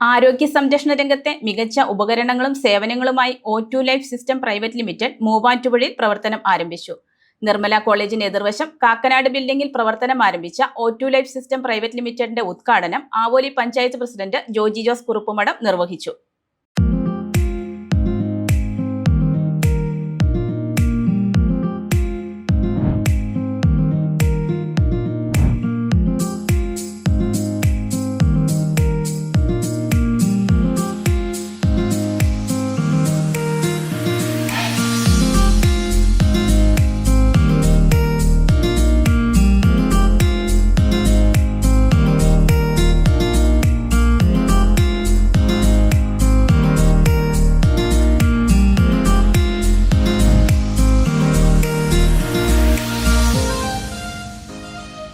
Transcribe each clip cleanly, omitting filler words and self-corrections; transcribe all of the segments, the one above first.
ആരോഗ്യ സംരക്ഷണ രംഗത്തെ മികച്ച ഉപകരണങ്ങളും സേവനങ്ങളുമായി O2 life system private limited മൂവാറ്റുപുഴയിൽ പ്രവർത്തനം ആരംഭിച്ചു. നിർമ്മല കോളേജിന് എതിർവശം കാക്കനാട് ബിൽഡിംഗിൽ പ്രവർത്തനം ആരംഭിച്ച O2 ലൈഫ് സിസ്റ്റം പ്രൈവറ്റ് ലിമിറ്റഡിന്റെ ഉദ്ഘാടനം ആവോലി പഞ്ചായത്ത് പ്രസിഡന്റ് ജോജി ജോസ് കുറുപ്പുമഠം നിർവഹിച്ചു.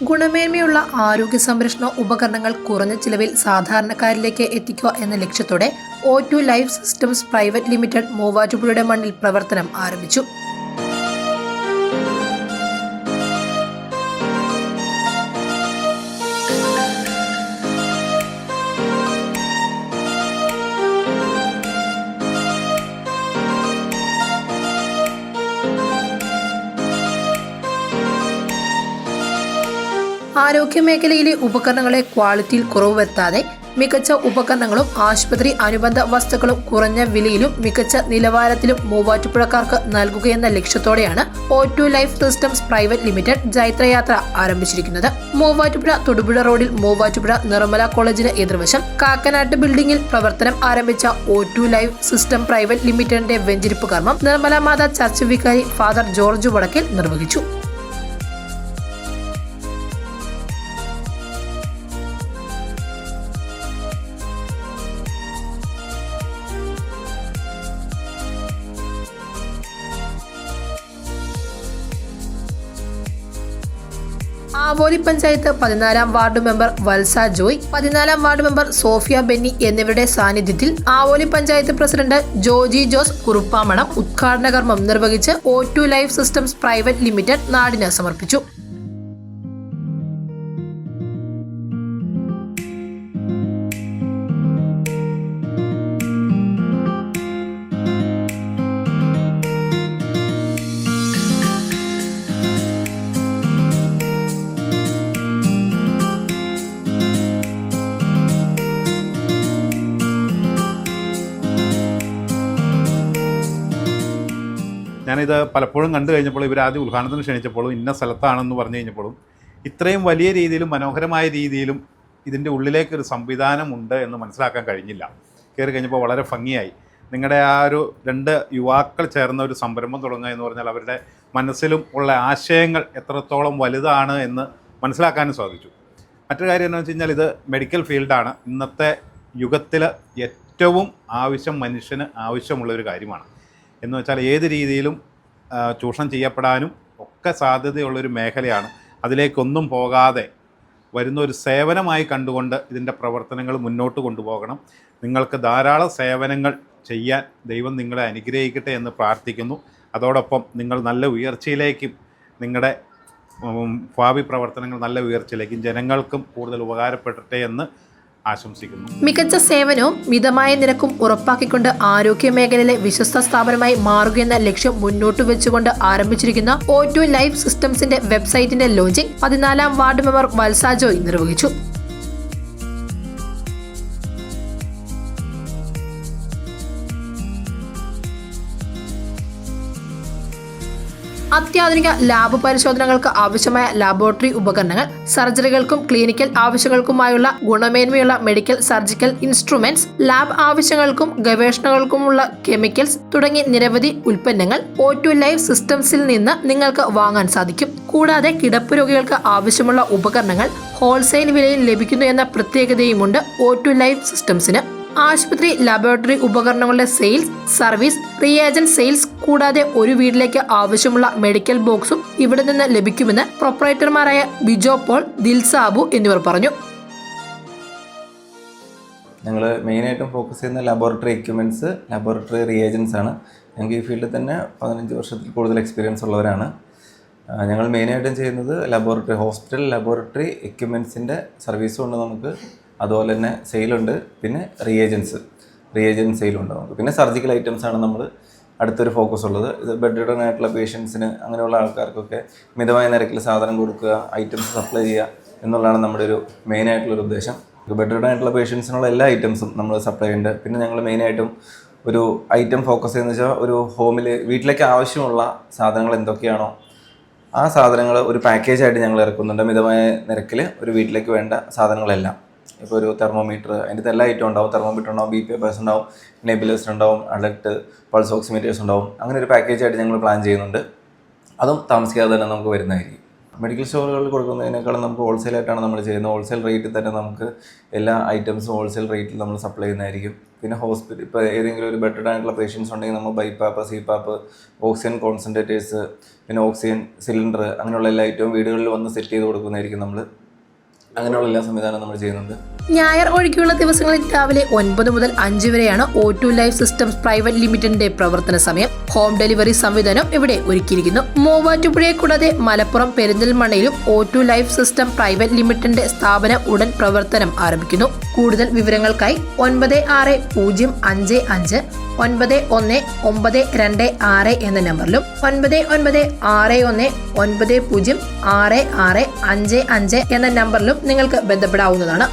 ഗുണമേന്മയുള്ള ആരോഗ്യ സംരക്ഷണ ഉപകരണങ്ങൾ കുറഞ്ഞ ചിലവിൽ സാധാരണക്കാരിലേക്ക് എത്തിക്കുക എന്ന ലക്ഷ്യത്തോടെ O2 life systems private limited മൂവാറ്റുപുഴയുടെ മണ്ണിൽ പ്രവർത്തനം ആരംഭിച്ചു. ആരോഗ്യമേഖലയിലെ ഉപകരണങ്ങളെ ക്വാളിറ്റിയിൽ കുറവ് വരുത്താതെ മികച്ച ഉപകരണങ്ങളും ആശുപത്രി അനുബന്ധ വസ്തുക്കളും കുറഞ്ഞ വിലയിലും മികച്ച നിലവാരത്തിലും മൂവാറ്റുപുഴക്കാർക്ക് നൽകുകയെന്ന ലക്ഷ്യത്തോടെയാണ് O2 life systems private limited ജൈത്രയാത്ര ആരംഭിച്ചിരിക്കുന്നത്. മൂവാറ്റുപുഴ തൊടുപുഴ റോഡിൽ മൂവാറ്റുപുഴ നിർമ്മല കോളേജിന് എതിർവശം കാക്കനാട്ട് ബിൽഡിംഗിൽ പ്രവർത്തനം ആരംഭിച്ച O2 ലൈഫ് സിസ്റ്റം പ്രൈവറ്റ് ലിമിറ്റഡിന്റെ വെഞ്ചരിപ്പ് കർമ്മം നിർമ്മല മാതാ ചർച്ച് വികാരി ഫാദർ ജോർജ് വടക്കേൽ നിർവഹിച്ചു. ആവോലി പഞ്ചായത്ത് 14-ാം വാർഡ് മെമ്പർ വത്സ ജോയ്, 14-ാം വാർഡ് മെമ്പർ സോഫിയ ബെന്നി എന്നിവരുടെ സാന്നിധ്യത്തിൽ ആവോലി പഞ്ചായത്ത് പ്രസിഡന്റ് ജോജി ജോസ് കുറുപ്പാമഠം ഉദ്ഘാടന കർമ്മം നിർവഹിച്ച് O2 life systems private limited നാടിന് സമർപ്പിച്ചു. ഞാനിത് പലപ്പോഴും കണ്ടു കഴിഞ്ഞപ്പോൾ ഇവർ ആദ്യം ഉദ്ഘാടനത്തിന് ക്ഷണിച്ചപ്പോഴും ഇന്ന സ്ഥലത്താണെന്ന് പറഞ്ഞു കഴിഞ്ഞപ്പോഴും ഇത്രയും വലിയ രീതിയിലും മനോഹരമായ രീതിയിലും ഇതിൻ്റെ ഉള്ളിലേക്കൊരു സംവിധാനമുണ്ട് എന്ന് മനസ്സിലാക്കാൻ കഴിഞ്ഞില്ല. കയറി കഴിഞ്ഞപ്പോൾ വളരെ ഭംഗിയായി. നിങ്ങളുടെ ആ ഒരു 2 യുവാക്കൾ ചേർന്ന ഒരു സംരംഭം തുടങ്ങുക എന്ന് പറഞ്ഞാൽ അവരുടെ മനസ്സിലും ഉള്ള ആശയങ്ങൾ എത്രത്തോളം വലുതാണ് എന്ന് മനസ്സിലാക്കാനും സാധിച്ചു. മറ്റൊരു കാര്യം എന്ന് വെച്ച് കഴിഞ്ഞാൽ ഇത് മെഡിക്കൽ ഫീൽഡാണ്. ഇന്നത്തെ യുഗത്തിൽ ഏറ്റവും മനുഷ്യന് ആവശ്യമുള്ളൊരു കാര്യമാണ്. എന്ന് വെച്ചാൽ ഏത് രീതിയിലും ചൂഷണം ചെയ്യപ്പെടാനും ഒക്കെ സാധ്യതയുള്ളൊരു മേഖലയാണ്. അതിലേക്കൊന്നും പോകാതെ വരുന്ന ഒരു സേവനമായി കണ്ടുകൊണ്ട് ഇതിൻ്റെ പ്രവർത്തനങ്ങൾ മുന്നോട്ട് കൊണ്ടുപോകണം. നിങ്ങൾക്ക് ധാരാളം സേവനങ്ങൾ ചെയ്യാൻ ദൈവം നിങ്ങളെ അനുഗ്രഹിക്കട്ടെ എന്ന് പ്രാർത്ഥിക്കുന്നു. അതോടൊപ്പം നിങ്ങൾ നല്ല ഉയർച്ചയിലേക്കും നിങ്ങളുടെ ഭാവി പ്രവർത്തനങ്ങൾ നല്ല ഉയർച്ചയിലേക്കും ജനങ്ങൾക്കും കൂടുതൽ ഉപകാരപ്പെടട്ടെ എന്ന് ആശംസിക്കുന്നു. മികച്ച സേവനവും മിതമായ നിരക്കും ഉറപ്പാക്കിക്കൊണ്ട് ആരോഗ്യ മേഖലയിലെ വിശ്വസ്ത സ്ഥാപനമായി മാറുകയെന്ന ലക്ഷ്യം മുന്നോട്ട് വെച്ചുകൊണ്ട് ആരംഭിച്ചിരിക്കുന്ന O2 ലൈഫ് സിസ്റ്റംസിന്റെ വെബ്സൈറ്റിന്റെ ലോഞ്ചിങ് 14-ാം വാർഡ് മെമ്പർ വത്സ ജോയ് നിർവഹിച്ചു. അത്യാധുനിക ലാബ് പരിശോധനകൾക്ക് ആവശ്യമായ ലാബോറട്ടറി ഉപകരണങ്ങൾ, സർജറികൾക്കും ക്ലിനിക്കൽ ആവശ്യങ്ങൾക്കുമായുള്ള ഗുണമേന്മയുള്ള മെഡിക്കൽ സർജിക്കൽ ഇൻസ്ട്രുമെന്റ്സ്, ലാബ് ആവശ്യങ്ങൾക്കും ഗവേഷണങ്ങൾക്കുമുള്ള കെമിക്കൽസ് തുടങ്ങി നിരവധി ഉൽപ്പന്നങ്ങൾ O2 ലൈഫ് സിസ്റ്റംസിൽ നിന്ന് നിങ്ങൾക്ക് വാങ്ങാൻ സാധിക്കും. കൂടാതെ കിടപ്പ് രോഗികൾക്ക് ആവശ്യമുള്ള ഉപകരണങ്ങൾ ഹോൾസെയിൽ വിലയിൽ ലഭിക്കുന്നു എന്ന പ്രത്യേകതയുമുണ്ട് O2 ലൈഫ് സിസ്റ്റംസിന്. ആശുപത്രി ലബോറട്ടറി ഉപകരണങ്ങളുടെ സെയിൽസ്, സർവീസ്, റിയേജന്റ് സെയിൽസ് കൂടാതെ ഒരു വീട്ടിലേക്ക് ആവശ്യമുള്ള മെഡിക്കൽ ബോക്സും ഇവിടെ നിന്ന് ലഭിക്കുമെന്ന് പ്രൊപ്പറേറ്റർമാരായ ബിജോ പോൾ, ദിൽസാബു എന്നിവർ പറഞ്ഞു. ഞങ്ങൾ മെയിനായിട്ടും ഫോക്കസ് ചെയ്യുന്ന ലബോറട്ടറി എക്യുപ്മെൻറ്റ്സ്, ലബോറട്ടറി റിയേജൻസ് ആണ്. ഞങ്ങൾക്ക് ഈ ഫീൽഡിൽ തന്നെ 15 വർഷത്തിൽ കൂടുതൽ എക്സ്പീരിയൻസ് ഉള്ളവരാണ്. ഞങ്ങൾ മെയിനായിട്ടും ചെയ്യുന്നത് ഹോസ്പിറ്റൽ ലബോറട്ടറി എക്യുപ്മെൻറ്റ്സിൻ്റെ സർവീസും ഉണ്ട്, നമുക്ക് അതുപോലെ തന്നെ സെയിലുണ്ട്, പിന്നെ റിയേജൻസ് സെയിലുണ്ട് നമുക്ക്. പിന്നെ സർജിക്കൽ ഐറ്റംസ് ആണ് നമ്മൾ അടുത്തൊരു ഫോക്കസ് ഉള്ളത്. ഇത് ബെഡ് റിഡൺ ആയിട്ടുള്ള പേഷ്യൻസിന്, അങ്ങനെയുള്ള ആൾക്കാർക്കൊക്കെ മിതമായ നിരക്കിൽ സാധനം കൊടുക്കുക, ഐറ്റംസ് സപ്ലൈ ചെയ്യുക എന്നുള്ളതാണ് നമ്മുടെ ഒരു മെയിനായിട്ടുള്ളൊരു ഉദ്ദേശം. ബെഡ് റിഡൺ ആയിട്ടുള്ള പേഷ്യൻസിനുള്ള എല്ലാ ഐറ്റംസും നമ്മൾ സപ്ലൈ ചെയ്യുന്നുണ്ട്. പിന്നെ ഞങ്ങൾ മെയിനായിട്ടും ഒരു ഐറ്റം ഫോക്കസ് ചെയ്യുന്നത് വെച്ചാൽ ഒരു വീട്ടിലേക്ക് ആവശ്യമുള്ള സാധനങ്ങൾ എന്തൊക്കെയാണോ ആ സാധനങ്ങൾ ഒരു പാക്കേജായിട്ട് ഞങ്ങൾ ഇറക്കുന്നുണ്ട്. മിതമായ നിരക്കിൽ ഒരു വീട്ടിലേക്ക് വേണ്ട സാധനങ്ങളെല്ലാം. ഇപ്പോൾ ഒരു തെർമോമീറ്റർ, അതിൻ്റെ എല്ലാ ഐറ്റം ഉണ്ടാവും. തെർമോമീറ്റർ ഉണ്ടാവും, BPFS ഉണ്ടാവും, നെബുലൈസർ ഉണ്ടാവും, അലർട്ട്, പൾസ് ഓക്സിമീറ്റേഴ്സ് ഉണ്ടാവും. അങ്ങനെ ഒരു പാക്കേജായിട്ട് ഞങ്ങൾ പ്ലാൻ ചെയ്യുന്നുണ്ട്. അതും താമസിക്കാതെ തന്നെ നമുക്ക് വരുന്നതായിരിക്കും. മെഡിക്കൽ സ്റ്റോറുകളിൽ കൊടുക്കുന്നതിനേക്കാളും നമുക്ക് ഹോൾസെയിലായിട്ടാണ് നമ്മൾ ചെയ്യുന്നത്. ഹോൾസെയിൽ റേറ്റിൽ തന്നെ നമുക്ക് എല്ലാ ഐറ്റംസും ഹോൾസെയിൽ റേറ്റിൽ നമ്മൾ സപ്ലൈ ചെയ്യുന്നതായിരിക്കും. പിന്നെ ഇപ്പോൾ ഏതെങ്കിലും ഒരു ബെഡ് ആയിട്ടുള്ള പേഷ്യൻസ് ഉണ്ടെങ്കിൽ നമ്മൾ BiPAP, CPAP, ഓക്സിജൻ കോൺസെൻട്രേറ്റേഴ്സ്, പിന്നെ ഓക്സിജൻ സിലിണ്ടർ, അങ്ങനെയുള്ള എല്ലാ ഐറ്റവും വീടുകളിൽ വന്ന് സെറ്റ് ചെയ്ത് കൊടുക്കുന്നതായിരിക്കും. നമ്മൾ അങ്ങനെയുള്ള എല്ലാ സംവിധാനവും നമ്മൾ ചെയ്യുന്നുണ്ട്. ഞായർ ഒഴികെയുള്ള ദിവസങ്ങളിൽ രാവിലെ 9 മുതൽ 5 വരെയാണ് O2 ലൈഫ് സിസ്റ്റംസ് പ്രൈവറ്റ് ലിമിറ്റഡിന്റെ പ്രവർത്തന സമയം. ഹോം ഡെലിവറി സംവിധാനം ഇവിടെ ഒരുക്കിയിരിക്കുന്നു. മൂവാറ്റുപുഴയെ കൂടാതെ മലപ്പുറം, പെരിന്തൽമണ്ണയിലും O2 ലൈഫ് സിസ്റ്റം പ്രൈവറ്റ് ലിമിറ്റഡിന്റെ സ്ഥാപനം ഉടൻ പ്രവർത്തനം ആരംഭിക്കുന്നു. കൂടുതൽ വിവരങ്ങൾക്കായി 9655919226 എന്ന നമ്പറിലും 9961906655 എന്ന നമ്പറിലും നിങ്ങൾക്ക് ബന്ധപ്പെടാവുന്നതാണ്.